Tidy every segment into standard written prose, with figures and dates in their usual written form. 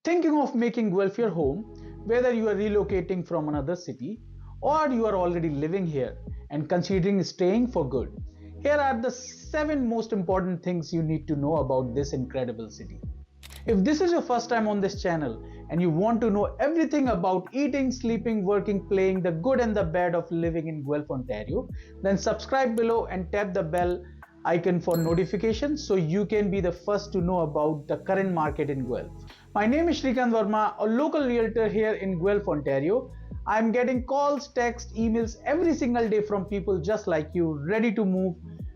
Thinking of making Guelph your home, whether you are relocating from another city or you are already living here and considering staying for good, here are the 7 most important things you need to know about this incredible city. If this is your first time on this channel and you want to know everything about eating, sleeping, working, playing, the good and the bad of living in Guelph, Ontario, then subscribe below and tap the bell icon for notifications so you can be the first to know about the current market in Guelph. My name is Shrikant Verma, a local realtor here in Guelph, Ontario. I am getting calls, texts, emails every single day from people just like you ready to move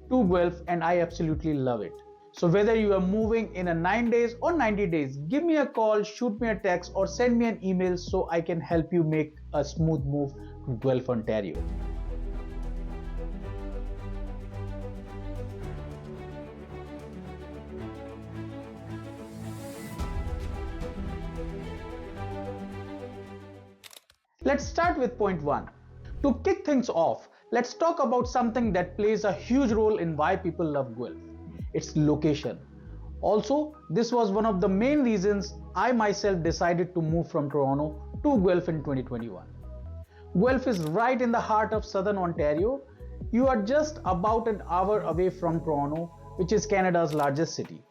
to Guelph, and I absolutely love it. So whether you are moving in a 9 days or 90 days, give me a call, shoot me a text or send me an email so I can help you make a smooth move to Guelph, Ontario. Let's start with point 1. To kick things off, let's talk about something that plays a huge role in why people love Guelph. Its location. Also, this was one of the main reasons I myself decided to move from Toronto to Guelph in 2021. Guelph is right in the heart of southern Ontario. You are just about an hour away from Toronto, which is Canada's largest city.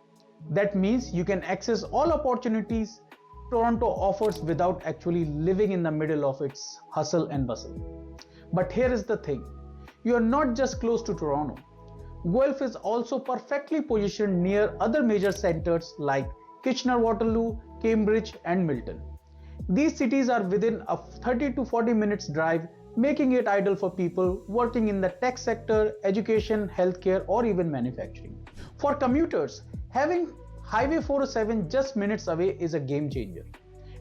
That means you can access all opportunities Toronto offers without actually living in the middle of its hustle and bustle. But here is the thing, you are not just close to Toronto. Guelph is also perfectly positioned near other major centers like Kitchener-Waterloo, Cambridge and Milton. These cities are within a 30 to 40 minutes drive, making it ideal for people working in the tech sector, education, healthcare or even manufacturing. For commuters, having Highway 407 just minutes away is a game changer.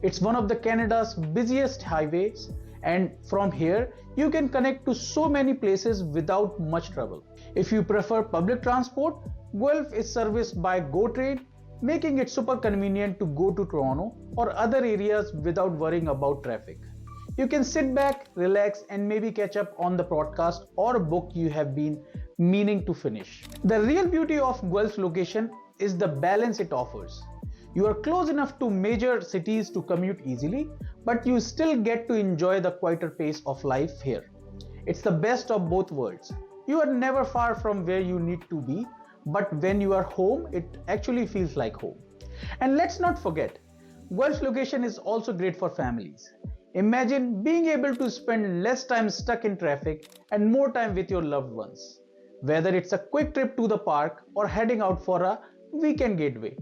It's one of Canada's busiest highways, and from here you can connect to so many places without much trouble. If you prefer public transport, Guelph is serviced by GO Train, making it super convenient to go to Toronto or other areas without worrying about traffic. You can sit back, relax and maybe catch up on the podcast or a book you have been meaning to finish. The real beauty of Guelph's location is the balance it offers. You are close enough to major cities to commute easily, but you still get to enjoy the quieter pace of life here. It's the best of both worlds. You are never far from where you need to be, but when you are home, it actually feels like home. And let's not forget, Guelph's location is also great for families. Imagine being able to spend less time stuck in traffic and more time with your loved ones. Whether it's a quick trip to the park or heading out for a weekend getaway,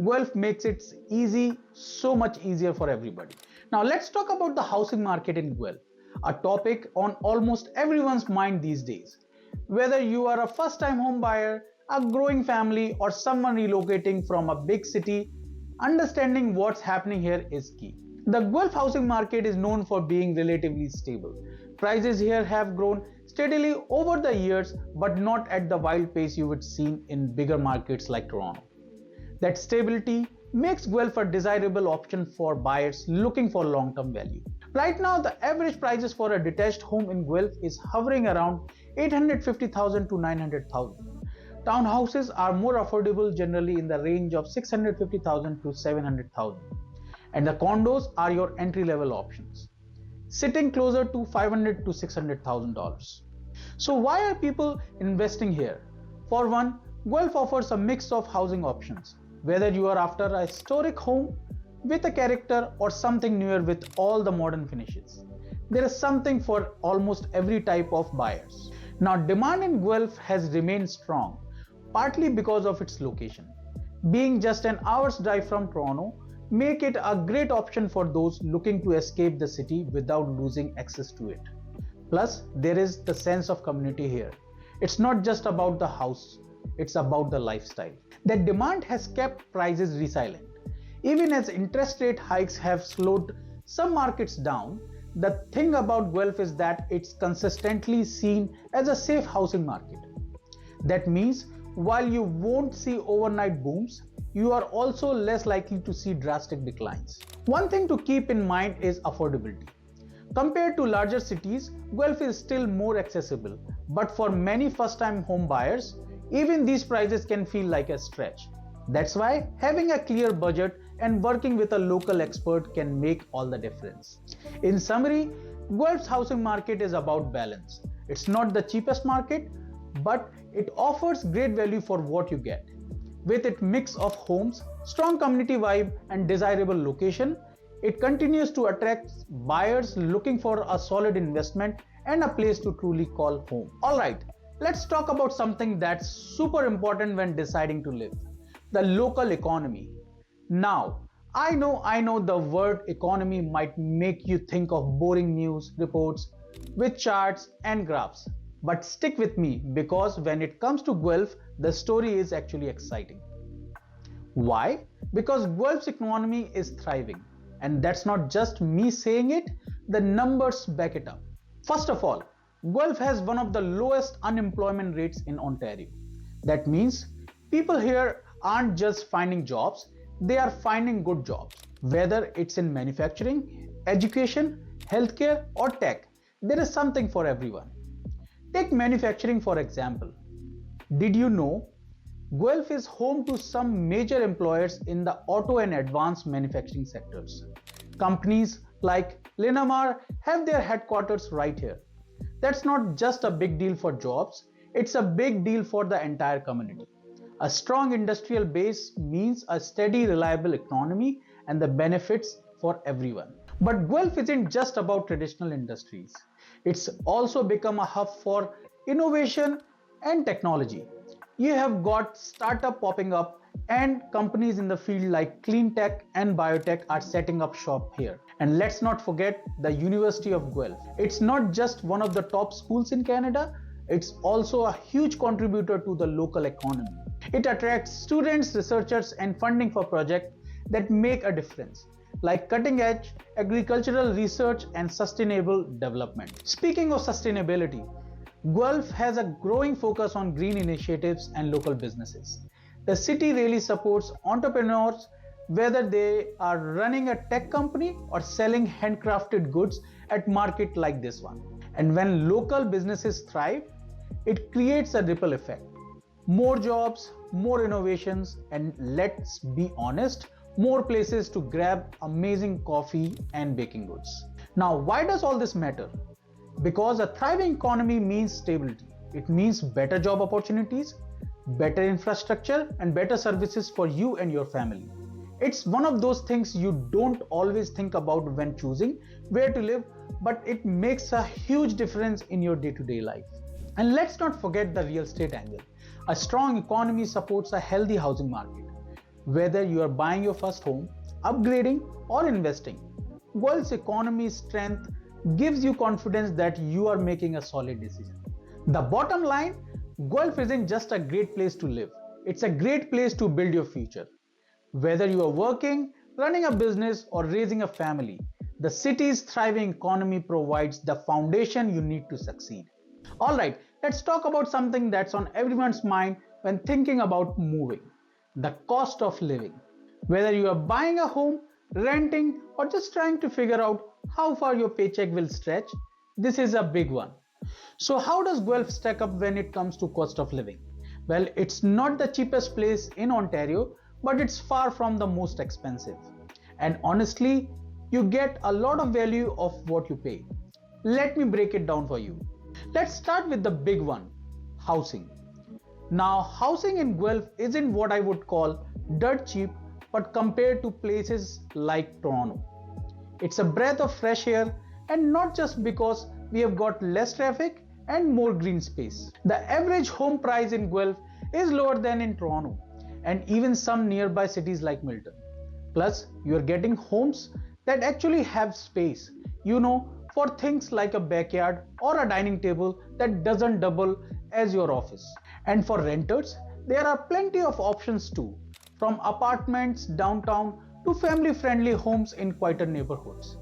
Guelph makes it easy, so much easier for everybody. Now let's talk about the housing market in Guelph, a topic on almost everyone's mind these days. Whether you are a first-time home buyer, a growing family or someone relocating from a big city, understanding what's happening here is key. The Guelph housing market is known for being relatively stable. Prices here have grown steadily over the years, but not at the wild pace you would see in bigger markets like Toronto. That stability makes Guelph a desirable option for buyers looking for long-term value. Right now, the average prices for a detached home in Guelph is hovering around $850,000 to $900,000. Townhouses are more affordable, generally in the range of $650,000 to $700,000. And the condos are your entry-level options, sitting closer to $500,000 to $600,000. So why are people investing here? For one, Guelph offers a mix of housing options. Whether you are after a historic home with a character or something newer with all the modern finishes, there is something for almost every type of buyers. Now, demand in Guelph has remained strong, partly because of its location. Being just an hour's drive from Toronto, make it a great option for those looking to escape the city without losing access to it. Plus, there is the sense of community here. It's not just about the house, it's about the lifestyle. That demand has kept prices resilient. Even as interest rate hikes have slowed some markets down, the thing about Guelph is that it's consistently seen as a safe housing market. That means while you won't see overnight booms, you are also less likely to see drastic declines. One thing to keep in mind is affordability. Compared to larger cities, Guelph is still more accessible, but for many first-time home buyers, even these prices can feel like a stretch. That's why having a clear budget and working with a local expert can make all the difference. In summary, Guelph's housing market is about balance. It's not the cheapest market, but it offers great value for what you get. With its mix of homes, strong community vibe, and desirable location, it continues to attract buyers looking for a solid investment and a place to truly call home. Alright, let's talk about something that's super important when deciding to live: the local economy. Now, I know the word economy might make you think of boring news reports with charts and graphs. But stick with me, because when it comes to Guelph, the story is actually exciting. Why? Because Guelph's economy is thriving. And that's not just me saying it, the numbers back it up. First of all, Guelph has one of the lowest unemployment rates in Ontario. That means people here aren't just finding jobs, they are finding good jobs. Whether it's in manufacturing, education, healthcare, or tech, there is something for everyone. Take manufacturing for example. Did you know Guelph is home to some major employers in the auto and advanced manufacturing sectors? Companies like Linamar have their headquarters right here. That's not just a big deal for jobs, it's a big deal for the entire community. A strong industrial base means a steady, reliable economy and the benefits for everyone. But Guelph isn't just about traditional industries. It's also become a hub for innovation and technology. You have got startup popping up, and companies in the field like clean tech and biotech are setting up shop here. And let's not forget the University of Guelph. It's not just one of the top schools in Canada, it's also a huge contributor to the local economy. It attracts students, researchers, and funding for projects that make a difference, like cutting edge agricultural research and sustainable development. Speaking of sustainability, Guelph has a growing focus on green initiatives and local businesses. The city really supports entrepreneurs, whether they are running a tech company or selling handcrafted goods at market like this one. And when local businesses thrive, it creates a ripple effect. More jobs, more innovations, and let's be honest, more places to grab amazing coffee and baking goods. Now, why does all this matter? Because a thriving economy means stability. It means better job opportunities, better infrastructure, and better services for you and your family. It's one of those things you don't always think about when choosing where to live, but it makes a huge difference in your day-to-day life. And let's not forget the real estate angle. A strong economy supports a healthy housing market. Whether you are buying your first home, upgrading, or investing, Guelph's economy strength gives you confidence that you are making a solid decision. The bottom line, Guelph isn't just a great place to live, it's a great place to build your future. Whether you are working, running a business, or raising a family, the city's thriving economy provides the foundation you need to succeed. Alright, let's talk about something that's on everyone's mind when thinking about moving: the cost of living. Whether you are buying a home, renting, or just trying to figure out how far your paycheck will stretch, this is a big one. So how does Guelph stack up when it comes to cost of living? Well, it's not the cheapest place in Ontario, but it's far from the most expensive. And honestly, you get a lot of value of what you pay. Let me break it down for you. Let's start with the big one: housing. Now, housing in Guelph isn't what I would call dirt cheap, but compared to places like Toronto, it's a breath of fresh air, and not just because we have got less traffic and more green space. The average home price in Guelph is lower than in Toronto and even some nearby cities like Milton. Plus, you are getting homes that actually have space, for things like a backyard or a dining table that doesn't double as your office. And for renters, there are plenty of options too, from apartments downtown to family-friendly homes in quieter neighborhoods.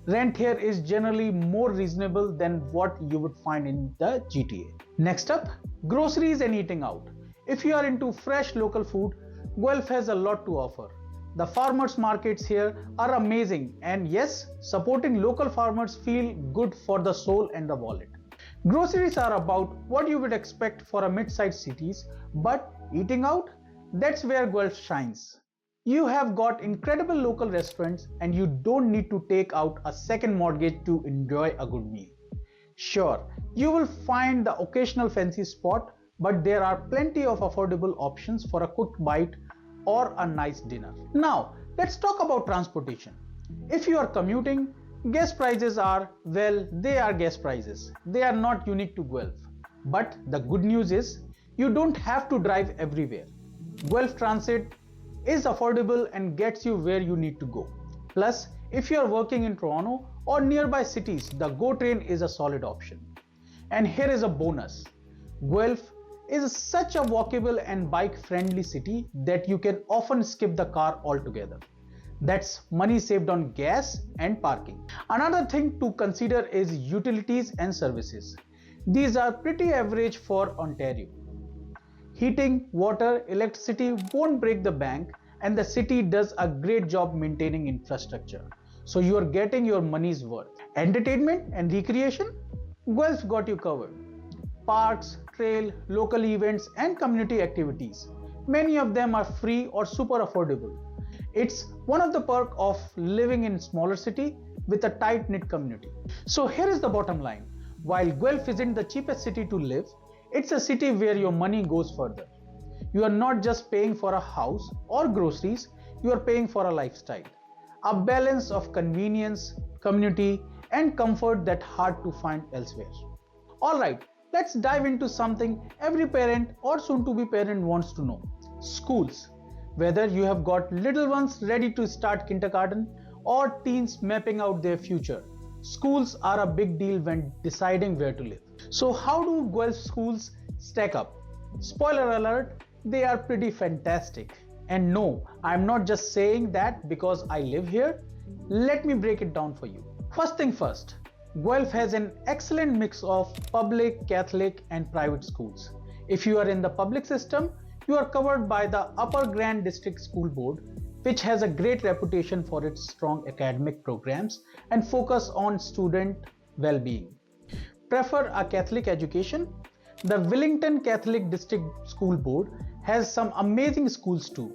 Rent here is generally more reasonable than what you would find in the GTA. Next up, groceries and eating out. If you are into fresh local food, Guelph has a lot to offer. The farmers markets here are amazing, and yes, supporting local farmers feel good for the soul and the wallet. Groceries are about what you would expect for a mid-sized cities, but eating out, that's where Guelph shines. You have got incredible local restaurants and you don't need to take out a second mortgage to enjoy a good meal. Sure, you will find the occasional fancy spot, but there are plenty of affordable options for a cooked bite or a nice dinner. Now, let's talk about transportation. If you are commuting, gas prices are, well, they are gas prices. They are not unique to Guelph. But the good news is, you don't have to drive everywhere. Guelph Transit is affordable and gets you where you need to go. Plus, if you are working in Toronto or nearby cities, the GO train is a solid option. And here is a bonus. Guelph is such a walkable and bike-friendly city that you can often skip the car altogether. That's money saved on gas and parking. Another thing to consider is utilities and services. These are pretty average for Ontario. Heating, water, electricity won't break the bank, and the city does a great job maintaining infrastructure. So you are getting your money's worth. Entertainment and recreation? Guelph's got you covered. Parks, trail, local events and community activities. Many of them are free or super affordable. It's one of the perks of living in a smaller city with a tight-knit community. So here is the bottom line. While Guelph isn't the cheapest city to live, it's a city where your money goes further. You are not just paying for a house or groceries, you are paying for a lifestyle. A balance of convenience, community, and comfort that's hard to find elsewhere. Alright, let's dive into something every parent or soon-to-be parent wants to know. Schools. Whether you have got little ones ready to start kindergarten or teens mapping out their future, schools are a big deal when deciding where to live. So how do Guelph schools stack up? Spoiler alert, they are pretty fantastic. And no, I'm not just saying that because I live here. Let me break it down for you. First thing first, Guelph has an excellent mix of public, Catholic and private schools. If you are in the public system, you are covered by the Upper Grand District School Board, which has a great reputation for its strong academic programs and focus on student well-being. Prefer a Catholic education? The Wellington Catholic District School Board has some amazing schools too.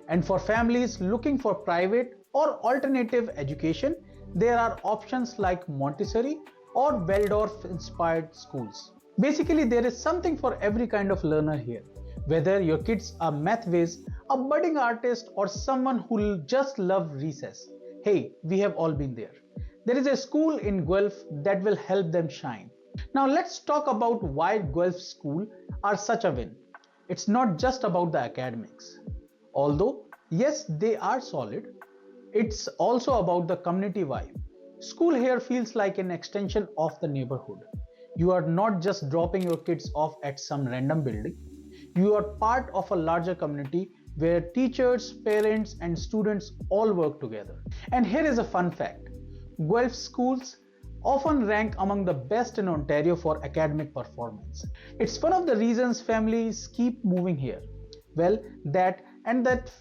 And for families looking for private or alternative education, there are options like Montessori or Waldorf-inspired schools. Basically, there is something for every kind of learner here. Whether your kids are math whiz, a budding artist, or someone who just love recess, hey, we have all been there. There is a school in Guelph that will help them shine. Now let's talk about why Guelph schools are such a win. It's not just about the academics. Although, yes, they are solid, it's also about the community vibe. School here feels like an extension of the neighborhood. You are not just dropping your kids off at some random building. You are part of a larger community where teachers, parents, and students all work together. And here is a fun fact. Guelph schools often rank among the best in Ontario for academic performance. It's one of the reasons families keep moving here. Well, that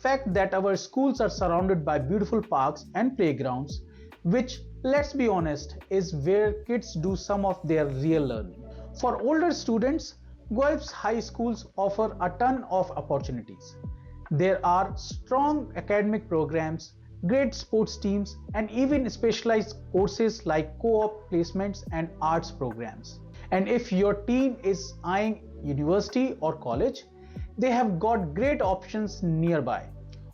fact that our schools are surrounded by beautiful parks and playgrounds, which, let's be honest, is where kids do some of their real learning. For older students, Guelph's high schools offer a ton of opportunities. There are strong academic programs, great sports teams, and even specialized courses like co-op placements and arts programs. And if your teen is eyeing university or college, they have got great options nearby.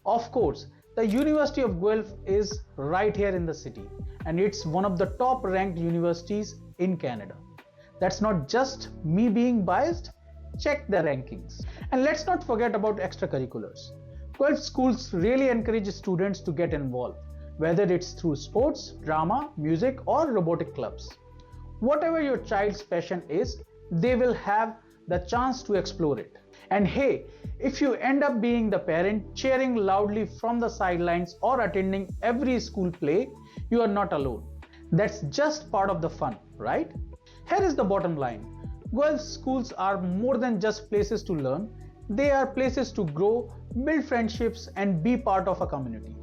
Of course, the University of Guelph is right here in the city, and it's one of the top ranked universities in Canada. That's not just me being biased. Check the rankings. And let's not forget about extracurriculars. Guelph schools really encourage students to get involved, whether it's through sports, drama, music, or robotic clubs. Whatever your child's passion is, they will have the chance to explore it. And hey, if you end up being the parent cheering loudly from the sidelines or attending every school play, you are not alone. That's just part of the fun, right? Here is the bottom line. Guelph schools are more than just places to learn. They are places to grow, build friendships, and be part of a community.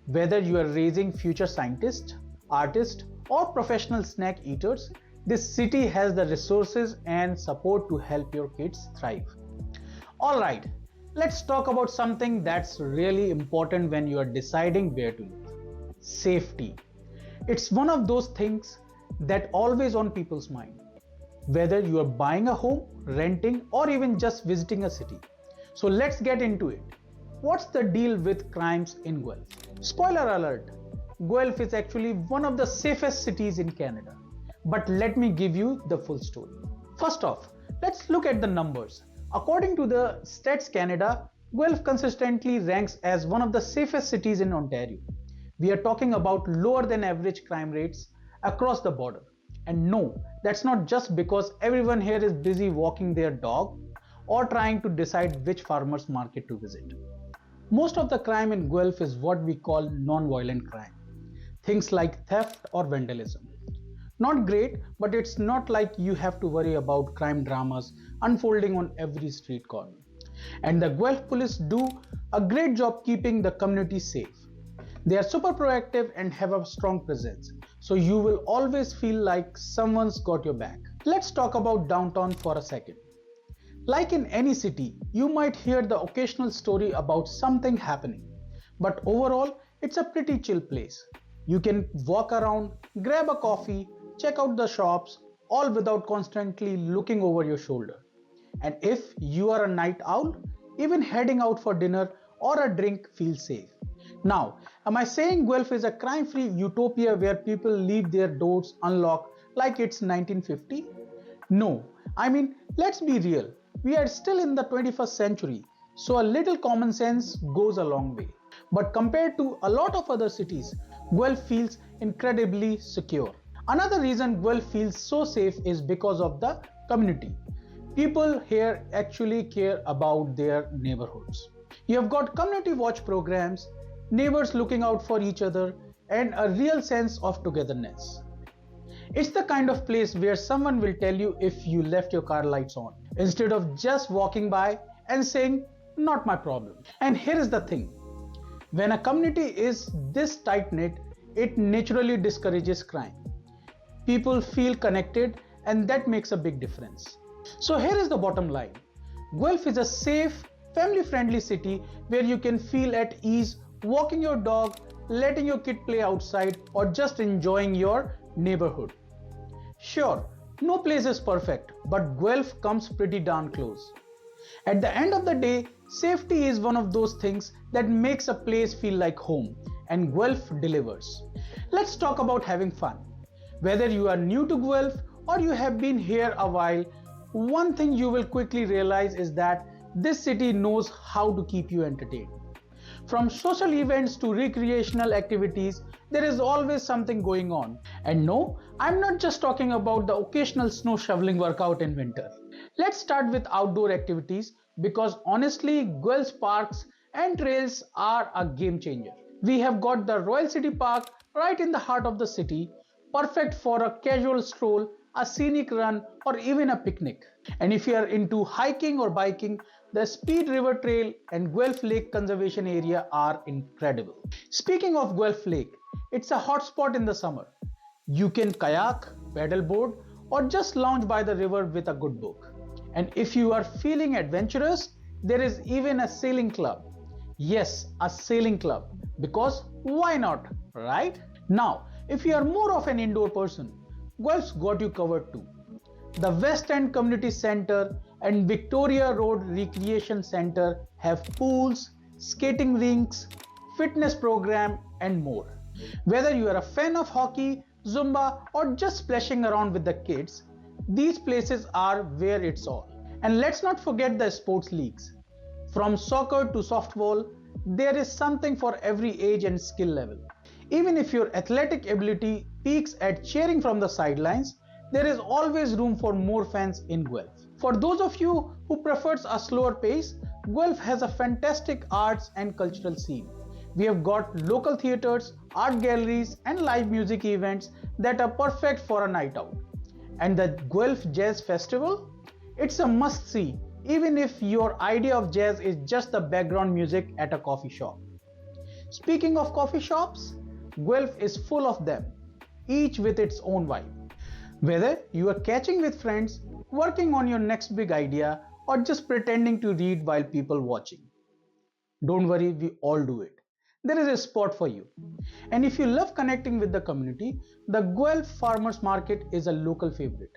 Whether you are raising future scientists, artists, or professional snack eaters, this city has the resources and support to help your kids thrive. Alright, let's talk about something that's really important when you are deciding where to live. Safety. It's one of those things that always on people's mind. Whether you are buying a home, renting, or even just visiting a city. So let's get into it. What's the deal with crimes in Guelph? Spoiler alert, Guelph is actually one of the safest cities in Canada. But let me give you the full story. First off, let's look at the numbers. According to the Stats Canada, Guelph consistently ranks as one of the safest cities in Ontario. We are talking about lower than average crime rates across the border. And no, that's not just because everyone here is busy walking their dog or trying to decide which farmers market to visit. Most of the crime in Guelph is what we call non-violent crime. Things like theft or vandalism. Not great, but it's not like you have to worry about crime dramas unfolding on every street corner. And the Guelph police do a great job keeping the community safe. They are super proactive and have a strong presence, so you will always feel like someone's got your back. Let's talk about downtown for a second. Like in any city, you might hear the occasional story about something happening, but overall, it's a pretty chill place. You can walk around, grab a coffee, check out the shops, all without constantly looking over your shoulder. And if you are a night owl, even heading out for dinner or a drink feels safe. Now, am I saying Guelph is a crime-free utopia where people leave their doors unlocked like it's 1950? No, I mean, let's be real. We are still in the 21st century, so a little common sense goes a long way. But compared to a lot of other cities, Guelph feels incredibly secure. Another reason Guelph feels so safe is because of the community. People here actually care about their neighborhoods. You have got community watch programs, neighbors looking out for each other, and a real sense of togetherness. It's the kind of place where someone will tell you if you left your car lights on, instead of just walking by and saying, "Not my problem." And here is the thing. When a community is this tight-knit, it naturally discourages crime. People feel connected, and that makes a big difference. So here is the bottom line. Guelph is a safe, family-friendly city where you can feel at ease walking your dog, letting your kid play outside, or just enjoying your neighborhood. Sure, no place is perfect, but Guelph comes pretty darn close. At the end of the day, safety is one of those things that makes a place feel like home, and Guelph delivers. Let's talk about having fun. Whether you are new to Guelph or you have been here a while, one thing you will quickly realize is that this city knows how to keep you entertained. From social events to recreational activities, there is always something going on. And no, I'm not just talking about the occasional snow shoveling workout in winter. Let's start with outdoor activities because honestly, Guelph's parks and trails are a game changer. We have got the Royal City Park right in the heart of the city, perfect for a casual stroll, a scenic run, or even a picnic. And if you are into hiking or biking, the Speed River Trail and Guelph Lake Conservation Area are incredible. Speaking of Guelph Lake, it's a hotspot in the summer. You can kayak, paddleboard, or just lounge by the river with a good book. And if you are feeling adventurous, there is even a sailing club. Yes, a sailing club. Because why not, right? Now, if you are more of an indoor person, Guelph's got you covered too. The West End Community Centre and Victoria Road Recreation Centre have pools, skating rinks, fitness program, and more. Whether you are a fan of hockey, Zumba, or just splashing around with the kids, these places are where it's all. And let's not forget the sports leagues. From soccer to softball, there is something for every age and skill level. Even if your athletic ability peaks at cheering from the sidelines, there is always room for more fans in Guelph. For those of you who prefers a slower pace, Guelph has a fantastic arts and cultural scene. We have got local theatres, art galleries, and live music events that are perfect for a night out. And the Guelph Jazz Festival? It's a must-see, even if your idea of jazz is just the background music at a coffee shop. Speaking of coffee shops, Guelph is full of them, each with its own vibe. Whether you are catching with friends, working on your next big idea, or just pretending to read while people watching. Don't worry, we all do it. There is a spot for you. And if you love connecting with the community, the Guelph Farmers Market is a local favorite.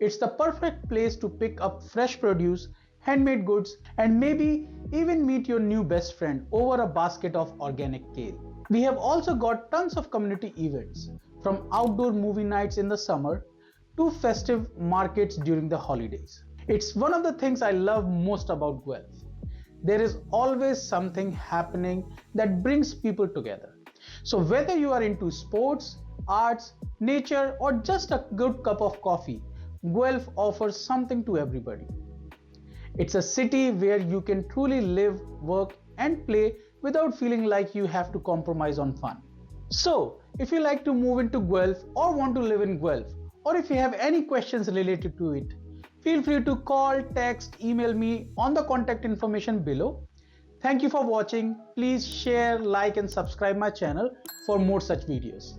It's the perfect place to pick up fresh produce, handmade goods, and maybe even meet your new best friend over a basket of organic kale. We have also got tons of community events, from outdoor movie nights in the summer to festive markets during the holidays. It's one of the things I love most about Guelph. There is always something happening that brings people together. So, whether you are into sports, arts, nature, or just a good cup of coffee, Guelph offers something to everybody. It's a city where you can truly live, work, and play without feeling like you have to compromise on fun. So, if you like to move into Guelph or want to live in Guelph, or if you have any questions related to it, feel free to call, text, email me on the contact information below. Thank you for watching. Please share, like, and subscribe my channel for more such videos.